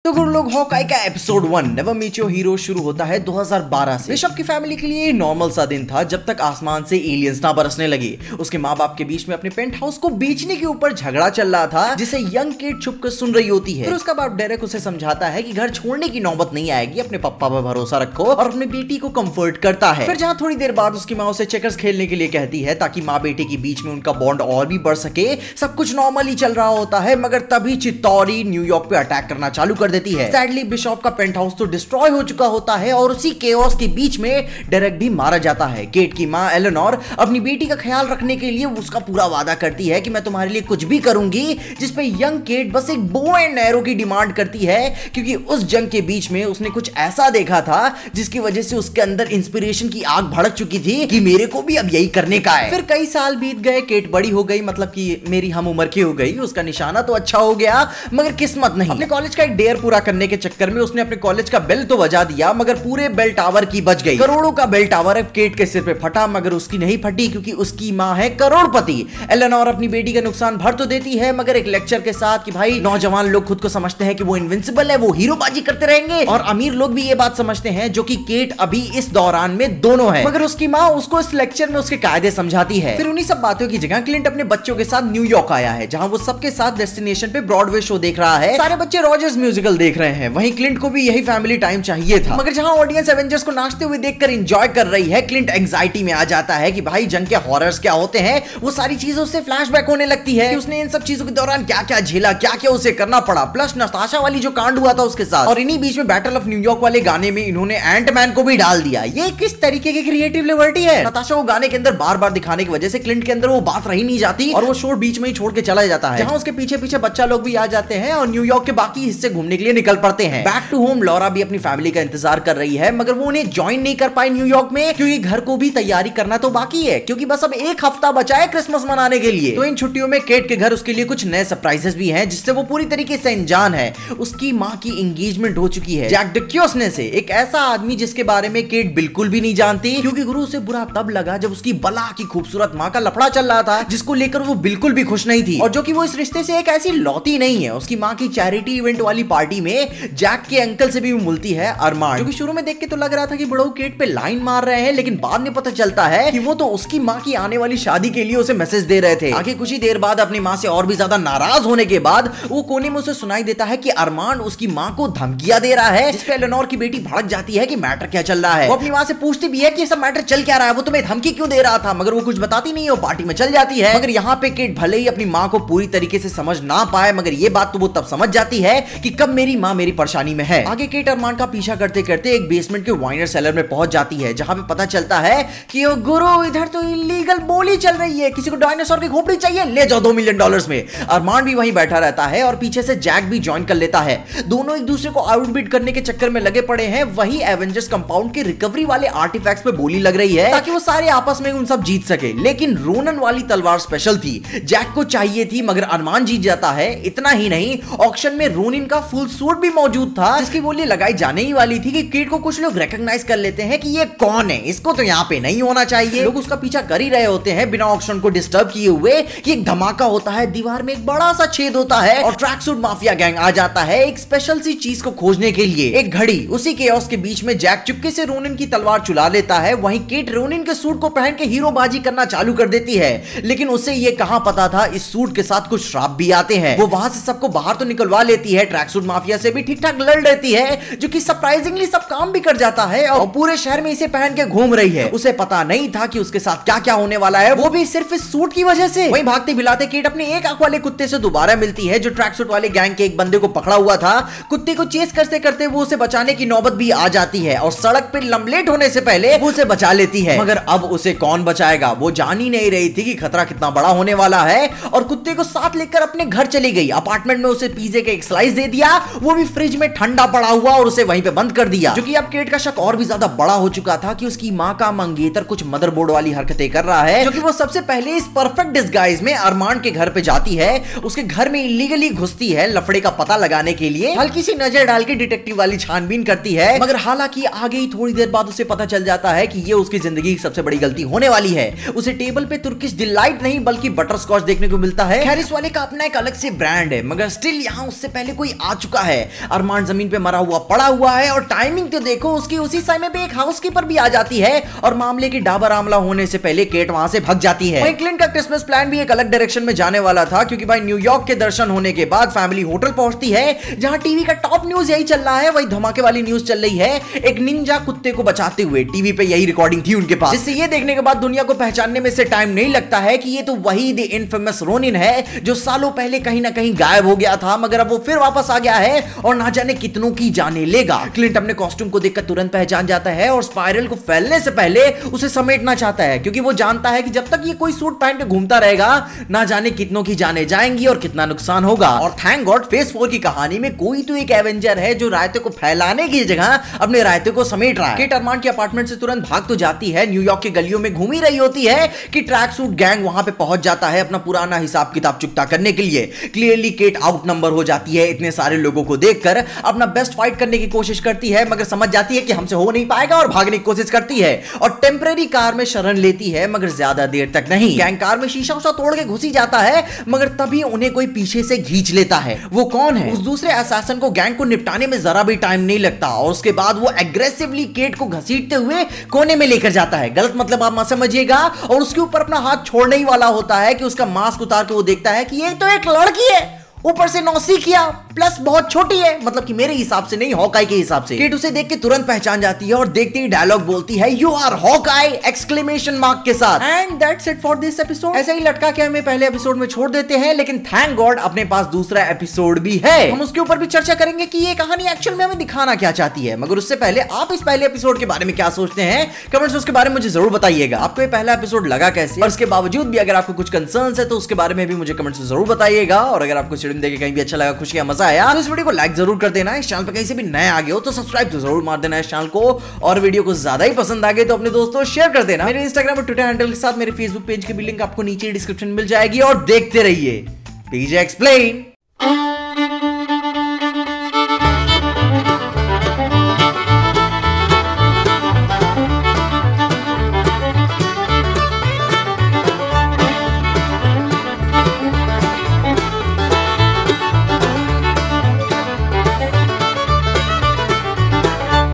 तो गुड लोग, हॉकाई का episode 1 never meet your hero शुरू होता है 2012 से। बिशप की फैमिली के लिए नॉर्मल सा दिन था जब तक आसमान से एलियंस ना बरसने लगे। उसके माँ बाप के बीच में अपने पेंट हाउस को बेचने के ऊपर झगड़ा चल रहा था, जिसे यंग किड छुप कर सुन रही होती है। फिर उसका बाप डेरेक उसे समझाता है कि घर छोड़ने की नौबत नहीं आएगी, अपने पप्पा पर भरोसा रखो, और अपनी बेटी को कंफर्ट करता है। फिर जहाँ थोड़ी देर बाद उसकी माँ उसे चेकर्स खेलने के लिए कहती है ताकि माँ बेटे के बीच में उनका बॉन्ड और भी बढ़ सके। सब कुछ नॉर्मली चल रहा होता है, मगर तभी चित्तौरी न्यूयॉर्क पे अटैक करना चालू कर देती है। सैडली बिशप का पेंट हाउस तो डिस्ट्रॉय हो चुका होता है और उसी केओस के बीच में डेरेक भी मारा जाता है। केट की मां एलेनोर अपनी बेटी का ख्याल रखने के लिए उसका पूरा वादा करती है कि मैं तुम्हारे लिए कुछ भी करूंगी, जिस पे यंग केट बस एक बो एंड एरो की डिमांड करती है, क्योंकि उस जंग के बीच में उसने कुछ ऐसा देखा था जिसकी वजह से उसके अंदर इंस्पिरेशन की आग भड़क चुकी थी कि मेरे को भी अब यही करने का है। फिर कई साल बीत गए, केट बड़ी हो गई, मतलब कि मेरी हम उम्र की हो गई। उसका निशाना तो अच्छा हो गया, मगर किस्मत नहीं। अपने कॉलेज का एक डेयर पूरा करने के चक्कर में उसने अपने कॉलेज का बेल तो बजा दिया, मगर पूरे बेल टावर की बच गई। करोड़ों का बेल टावर अब केट के सिर पे फटा, मगर उसकी नहीं फटी क्योंकि उसकी मां है करोड़पति। एलेनोर अपनी बेटी का नुकसान भर तो देती है, मगर एक लेक्चर के साथ कि भाई नौजवान लोग खुद को समझते हैं कि वो इनविंसिबल है, वो हीरोबाजी करते रहेंगे, और अमीर लोग भी ये बात समझते हैं, जो कि केट अभी इस दौरान में दोनों है। मगर उसकी मां उसको इस लेक्चर में उसके कायदे समझाती है। फिर उन्हीं सब बातों की जगह क्लिंट अपने बच्चों के साथ न्यूयॉर्क आया है, जहां वो सबके साथ डेस्टिनेशन पे ब्रॉडवे शो देख रहा है। सारे बच्चे रॉजर्स म्यूजिकल देख रहे हैं, वहीं क्लिंट को भी यही फैमिली टाइम चाहिए था। मगर जहां ऑडियंस एवेंजर्स को नाचते हुए देखकर एंजॉय कर रही है, क्लिंट एंजाइटी में आ जाता है कि भाई जंग के हॉरर्स क्या होते हैं। वो सारी चीजें उससे फ्लैशबैक होने लगती है कि उसने इन सब चीजों के दौरान क्या क्या झेला, क्या क्या उसे करना पड़ा, प्लस नताशा वाली जो कांड हुआ था उसके साथ। और इन्हीं बीच में बैटल ऑफ न्यूयॉर्क वाले गाने में इन्होंने एंटमैन को भी डाल दिया। ये किस तरीके की क्रिएटिव लिबर्टी है। नताशा को गाने के अंदर बार बार दिखाने की वजह से क्लिंट के अंदर वो बात रही नहीं जाती और वो शो बीच में ही छोड़ के चला जाता है। जहां उसके पीछे पीछे बच्चा लोग भी आ जाते हैं और न्यूयॉर्क के बाकी हिस्से घूमने के लिए निकल पड़ते हैं। बैक टू होम लॉरा भी अपनी फैमिली का इंतजार कर रही है, मगर वो उन्हें ज्वाइन नहीं कर पाई न्यूयॉर्क में, क्योंकि घर को भी तैयारी करना तो बाकी है, क्योंकि बस अब एक हफ्ता बचा है क्रिसमस मनाने के लिए। तो इन छुट्टियों में केट के घर उसके लिए कुछ नए सरप्राइजेस भी हैं, जिससे वो पूरी तरीके से अनजान है। उसकी मां की एंगेजमेंट हो चुकी है जैक डिक्योसने से, एक ऐसा आदमी जिसके बारे में केट बिल्कुल भी नहीं जानती, क्योंकि गुरु उसे बुरा तब लगा जब उसकी बला की खूबसूरत मां का लफड़ा चल रहा था, जिसको लेकर वो बिल्कुल भी खुश नहीं थी, और जो कि वो इस रिश्ते से एक ऐसी लौती नहीं है। उसकी मां की चैरिटी इवेंट वाली पार्टी में जैक के अंकल से भी मिलती है अरमान, जो कि शुरू में देख के तो लग रहा था कि बड़ो केट पे लाइन मार रहे हैं, लेकिन बाद में पता चलता है कि वो तो उसकी मां की आने वाली शादी के लिए उसे मैसेज दे रहे थे। आगे कुछ ही देर बाद अपनी मां से और भी ज्यादा नाराज होने के बाद वो कोने में उसे सुनाई देता है कि अरमान उसकी मां को धमकियां दे रहा है, जिसपे एलेनोर की बेटी भड़क जाती है कि मैटर क्या चल रहा है। वो अपनी मां से पूछती भी है कि सब मैटर चल क्या रहा है, वो तुम्हें धमकी क्यों दे रहा था, मगर वो कुछ बताती नहीं है, वो पार्टी में चल जाती है। मगर यहाँ पे केट भले ही अपनी मां को पूरी तरीके से समझ ना पाए, मगर ये बात तो वो तब समझ जाती है कि कब मेरी मां मेरी परेशानी में है। आगे केट अरमान का पीछा करते करते एक बेसमेंट के वाइनर सेलर में पहुंच जाती है, जहां पे पता चलता है कि ओ गुरु इधर तो इलीगल बोली चल रही है, किसी को डायनासोर की खोपड़ी चाहिए, ले जाओ $2 मिलियन में। अरमान भी वहीं बैठा रहता है और पीछे से जैक भी ज्वाइन कर लेता है। दोनों एक दूसरे को आउटबिट करने के चक्कर में लगे पड़े हैं। वही एवेंजर्स कंपाउंड के रिकवरी वाले आर्टिफैक्ट्स पे बोली लग रही है ताकि वो सारे आपस में उन सब जीत सके, लेकिन रोनन वाली तलवार स्पेशल थी, जैक को चाहिए थी, मगर अरमान जीत जाता है। इतना ही नहीं, ऑक्शन में रोनिन का फुल सूट भी मौजूद था, जिसकी बोली लगाई जाने ही वाली थी कि केट को कुछ लोग रिकॉग्नाइज कर लेते हैं कि ये कौन है, इसको तो यहाँ पे नहीं होना चाहिए। लोग उसका पीछा कर ही रहे होते हैं बिना ऑक्शन को डिस्टर्ब किए हुए कि एक धमाका होता है, दीवार में एक बड़ा सा छेद होता है और ट्रैक सूट माफिया गैंग आ जाता है एक स्पेशल सी चीज को खोजने के लिए, एक घड़ी। उसी केओस के बीच में जैक चुपके से रोनिन की तलवार चुरा लेता है, वहीं केट रोनिन के सूट को पहन के हीरोबाजी करना चालू कर देती है, लेकिन उसे ये कहां पता था इस सूट के साथ कुछ श्राप भी आते हैं। वो वहां से सबको बाहर तो निकलवा लेती है, ट्रैक सूट माफिया से भी ठीक ठाक लड़ लेती है, जो कि सरप्राइजिंगली सब काम भी कर जाता है, और पूरे शहर में इसे पहन के घूम रही है। उसे पता नहीं था कि उसके साथ क्या क्या होने वाला है, वो भी सिर्फ इस सूट की वजह से। वहीं भागते भिलाते केट अपने एक आंख वाले कुत्ते से दोबारा मिलती है, जो ट्रैक सूट वाले गैंग के एक बंदे को पकड़ा हुआ था। कुत्ते को चेस करते करते वो उसे बचाने की नौबत भी आ जाती है, और सड़क पे लम्बलेट होने से पहले वो उसे बचा लेती है। मगर अब उसे कौन बचाएगा, वो जान ही नहीं रही थी कि खतरा कितना बड़ा होने वाला है, और कुत्ते को साथ लेकर अपने घर चली गई। अपार्टमेंट में उसे पिज्जे के एक स्लाइस दे दिया, वो भी फ्रिज में ठंडा पड़ा हुआ, और उसे वहीं पे बंद कर दिया। जो कि अब केट का शक और भी ज्यादा बड़ा हो चुका था कि उसकी मां का मंगेतर कुछ मदरबोर्ड वाली हरकतें कर रहा है, जो कि वो सबसे पहले इस परफेक्ट डिस्गाइज में अरमान के घर पे जाती है, उसके घर में इलीगली घुसती है लफड़े का पता लगाने के लिए, हल्की सी नजर डाल के डिटेक्टिव वाली छानबीन करती है। मगर हालांकि आगे ही थोड़ी देर बाद उसे पता चल जाता है कि ये उसकी जिंदगी की सबसे बड़ी गलती होने वाली है। उसे टेबल पे तुर्किश डिलाइट नहीं बल्कि बटर स्कॉच देखने को मिलता है। खैर इस वाले का अपना एक अलग से ब्रांड है, मगर स्टिल यहाँ उससे पहले कोई आ चुका चुका है। अरमान जमीन पे मरा हुआ पड़ा हुआ है और टाइमिंग तो देखो उसकी, उसी समय पे एक हाउसकीपर भी आ जाती है और मामले की डाबर आमला होने से पहले केट वहां से भाग जाती है। क्लिंट का क्रिसमस प्लान भी एक अलग डायरेक्शन में जाने वाला था, क्योंकि भाई न्यूयॉर्क के दर्शन होने के बाद फैमिली होटल पहुंचती है जहां टीवी का टॉप न्यूज यही चल रहा है, वही धमाके वाली न्यूज चल रही है एक निंजा कुत्ते को बचाते हुए। टीवी पे यही रिकॉर्डिंग थी उनके पास, जिससे ये देखने के बाद दुनिया को पहचानने में से टाइम नहीं लगता है कि ये तो वही द इनफेमस रोनिन है जो सालों पहले कहीं ना कहीं गायब हो गया था, मगर अब वो फिर वापस आ गया है और ना जाने कितनों की जाने लेगा। क्लिंट अपने कॉस्ट्यूम को देखकर तुरंत पहचान जाता है और स्पाइरल को फैलने से पहले उसे समेटना चाहता है, क्योंकि वो जानता है कि जब तक ये कोई सूट पहन के घूमता रहेगा ना जाने कितनों की जाने जाएंगी और कितना नुकसान होगा। और थैंक गॉड फेज 4 की कहानी में कोई तो एक एवेंजर है जो रायते को फैलाने की जगह अपने रायते को समेट रहा है। केट अरमान के अपार्टमेंट से तुरंत भाग तो जाती है, न्यूयॉर्क की गलियों में घूम ही रही होती है कि ट्रैक सूट गैंग वहां पे पहुंच जाता है अपना पुराना हिसाब किताब चुकता करने के लिए। क्लियरली केट आउट नंबर हो जाती है इतने सारे लोगों को देखकर, अपना बेस्ट फाइट करने की कोशिश करती है मगर समझ जाती है कि हमसे हो नहीं पाएगा और भागने की कोशिश करती है और टेम्परेरी कार में शरण लेती है, मगर ज्यादा देर तक नहीं। गैंग कार में शीशा उशा तोड़ के घुसी जाता है, मगर तभी उन्हें कोई पीछे से खींच लेता है। वो कौन है? उस दूसरे असैसिन को गैंग को निपटाने में जरा भी टाइम नहीं लगता और उसके बाद वो एग्रेसिवली केट को घसीटते हुए कोने में लेकर जाता है। गलत मतलब आप मत समझिएगा, और उसके ऊपर अपना हाथ छोड़ने ही वाला होता है कि उसका मास्क उतार के वो देखता है कि ये तो एक लड़की है, ऊपर से नौसिखिया प्लस बहुत छोटी है, मतलब कि मेरे हिसाब से नहीं, हॉकाई के हिसाब से। केट उसे देख के तुरंत पहचान जाती है और देखते ही डायलॉग बोलती है you are Hawkeye exclamation mark के साथ। And that's it for this episode. ऐसे ही लटका के हमें पहले एपिसोड में छोड़ देते हैं, लेकिन थैंक गॉड अपने पास दूसरा एपिसोड भी है। हम उसके ऊपर भी चर्चा करेंगे कि ये कहानी एक्चुअल में हमें दिखाना क्या चाहती है। मगर उससे पहले आप इस पहले एपिसोड के बारे में क्या सोचते हैं कमेंट्स में उसके बारे में मुझे जरूर बताइएगा। आपको ये पहला एपिसोड लगा कैसे, और इसके बावजूद भी अगर आपको कुछ कंसर्न्स है तो उसके बारे में भी मुझे कमेंट्स में जरूर बताइएगा। और अगर आपको स्टूडियो देख के कहीं भी अच्छा लगा, खुशी या मजा आया तो इस वीडियो को लाइक जरूर कर देना। इस चैनल पे कहीं से भी नए आ गए हो तो सब्सक्राइब तो जरूर मार देना इस चैनल को, और वीडियो को ज्यादा ही पसंद आ गए तो अपने दोस्तों शेयर कर देना। मेरे इंस्टाग्राम और ट्विटर हैंडल के साथ मेरे फेसबुक पेज की भी लिंक आपको नीचे डिस्क्रिप्शन में मिल जाएगी। और देखते रहिए पीजे एक्सप्लेन।